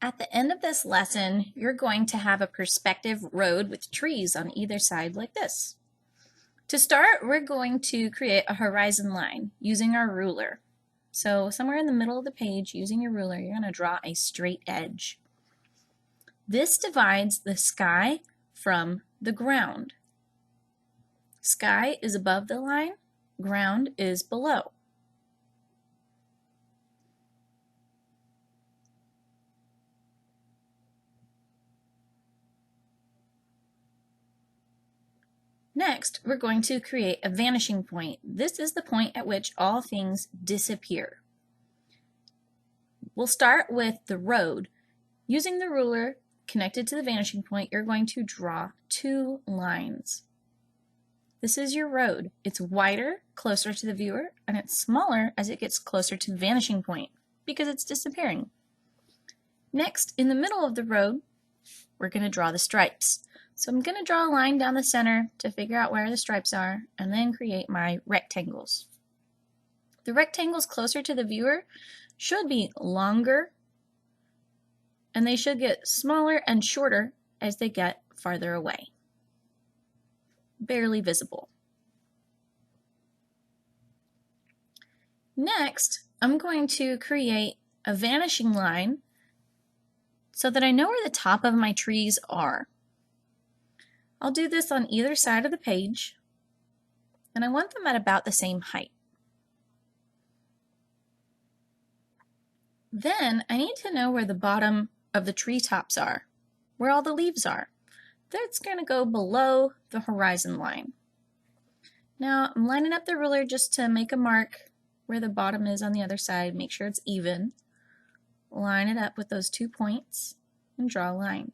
At the end of this lesson, you're going to have a perspective road with trees on either side like this. To start, we're going to create a horizon line using our ruler. So somewhere in the middle of the page, using your ruler, you're going to draw a straight edge. This divides the sky from the ground. Sky is above the line, ground is below. Next, we're going to create a vanishing point. This is the point at which all things disappear. We'll start with the road. Using the ruler connected to the vanishing point, you're going to draw two lines. This is your road. It's wider, closer to the viewer, and it's smaller as it gets closer to the vanishing point because it's disappearing. Next, in the middle of the road, we're going to draw the stripes. So I'm going to draw a line down the center to figure out where the stripes are and then create my rectangles. The rectangles closer to the viewer should be longer and they should get smaller and shorter as they get farther away. Barely visible. Next, I'm going to create a vanishing line so that I know where the top of my trees are. I'll do this on either side of the page, and I want them at about the same height. Then I need to know where the bottom of the treetops are, where all the leaves are. That's going to go below the horizon line. Now I'm lining up the ruler just to make a mark where the bottom is on the other side, make sure it's even. Line it up with those 2 points and draw a line.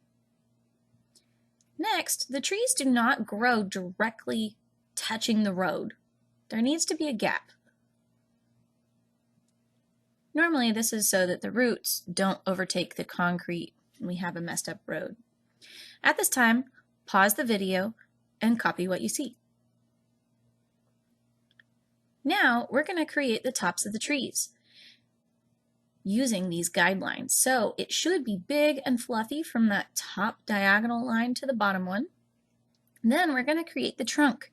Next, the trees do not grow directly touching the road. There needs to be a gap. Normally this is so that the roots don't overtake the concrete and we have a messed up road. At this time, pause the video and copy what you see. Now we're going to create the tops of the trees using these guidelines. So it should be big and fluffy from that top diagonal line to the bottom one. And then we're going to create the trunk.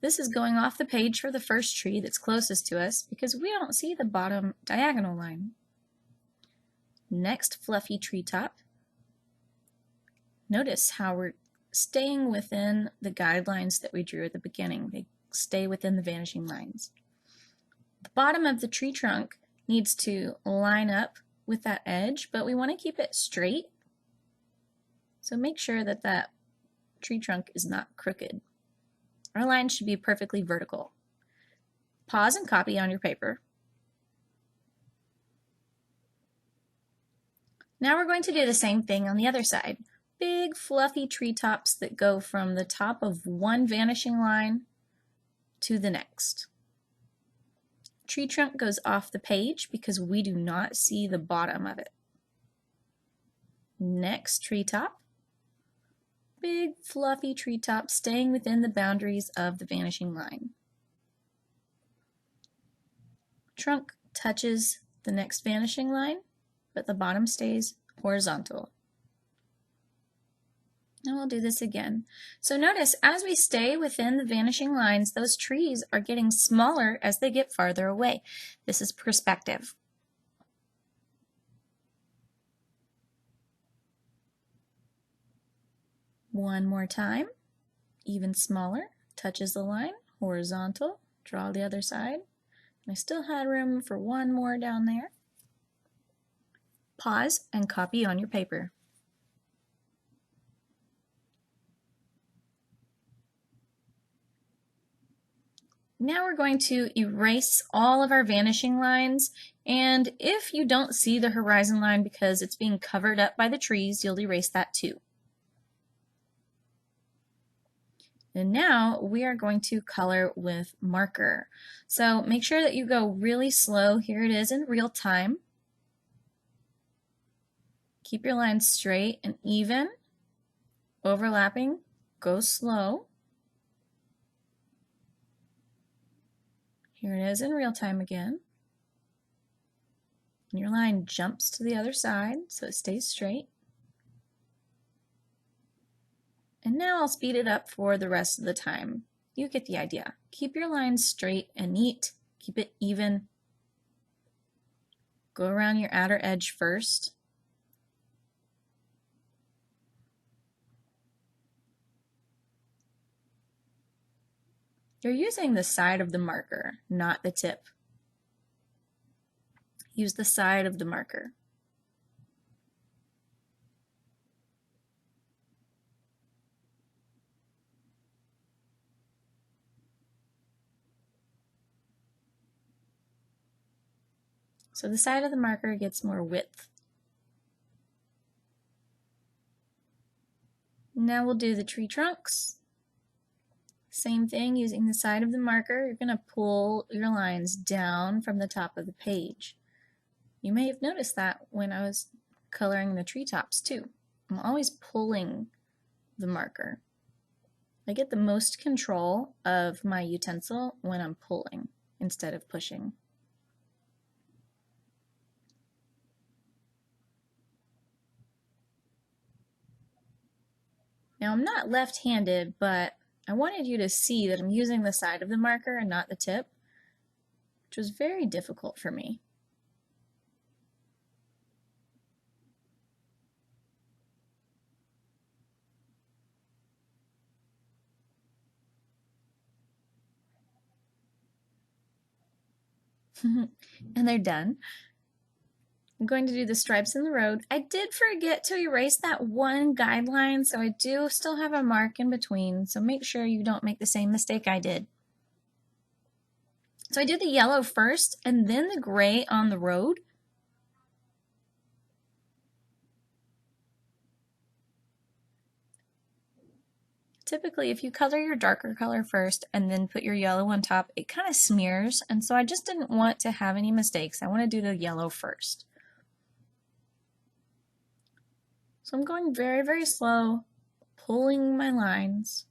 This is going off the page for the first tree that's closest to us because we don't see the bottom diagonal line. Next, fluffy treetop. Notice how we're staying within the guidelines that we drew at the beginning. They stay within the vanishing lines. The bottom of the tree trunk needs to line up with that edge, but we want to keep it straight. So make sure that that tree trunk is not crooked. Our line should be perfectly vertical. Pause and copy on your paper. Now we're going to do the same thing on the other side. Big fluffy treetops that go from the top of one vanishing line to the next. Tree trunk goes off the page because we do not see the bottom of it. Next treetop. Big fluffy treetop staying within the boundaries of the vanishing line. Trunk touches the next vanishing line, but the bottom stays horizontal. And we'll do this again. So notice as we stay within the vanishing lines, those trees are getting smaller as they get farther away. This is perspective. One more time, even smaller, touches the line, horizontal, draw the other side. I still had room for one more down there. Pause and copy on your paper. Now we're going to erase all of our vanishing lines, and if you don't see the horizon line because it's being covered up by the trees, you'll erase that too. And now we are going to color with marker. So make sure that you go really slow. Here it is in real time. Keep your lines straight and even, overlapping, go slow. Here it is in real time again. And your line jumps to the other side so it stays straight. And now I'll speed it up for the rest of the time. You get the idea. Keep your lines straight and neat. Keep it even. Go around your outer edge first. You're using the side of the marker, not the tip. Use the side of the marker. So the side of the marker gets more width. Now we'll do the tree trunks. Same thing, using the side of the marker, you're going to pull your lines down from the top of the page. You may have noticed that when I was coloring the treetops too. I'm always pulling the marker. I get the most control of my utensil when I'm pulling instead of pushing. Now I'm not left-handed, but I wanted you to see that I'm using the side of the marker and not the tip, which was very difficult for me. And they're done. I'm going to do the stripes in the road. I did forget to erase that one guideline, so I do still have a mark in between, so make sure you don't make the same mistake I did. So I did the yellow first and then the gray on the road. Typically, if you color your darker color first and then put your yellow on top, it kind of smears, and so I just didn't want to have any mistakes. I want to do the yellow first. So I'm going very, very slow, pulling my lines.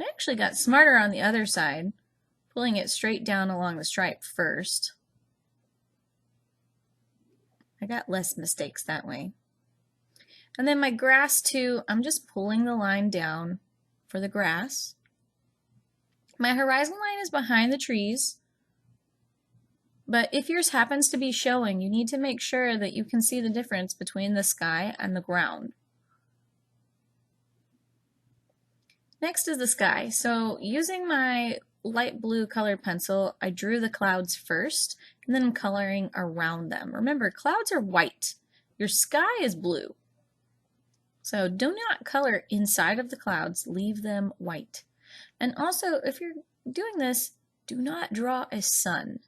I actually got smarter on the other side, pulling it straight down along the stripe first. I got less mistakes that way. And then my grass too, I'm just pulling the line down for the grass. My horizon line is behind the trees, but if yours happens to be showing, you need to make sure that you can see the difference between the sky and the ground. Next is the sky. So using my light blue colored pencil, I drew the clouds first, and then I'm coloring around them. Remember, clouds are white. Your sky is blue. So do not color inside of the clouds, leave them white. And also, if you're doing this, do not draw a sun.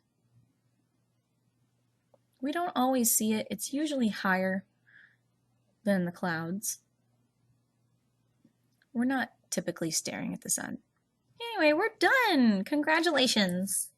We don't always see it. It's usually higher than the clouds. We're not typically staring at the sun. Anyway, we're done. Congratulations.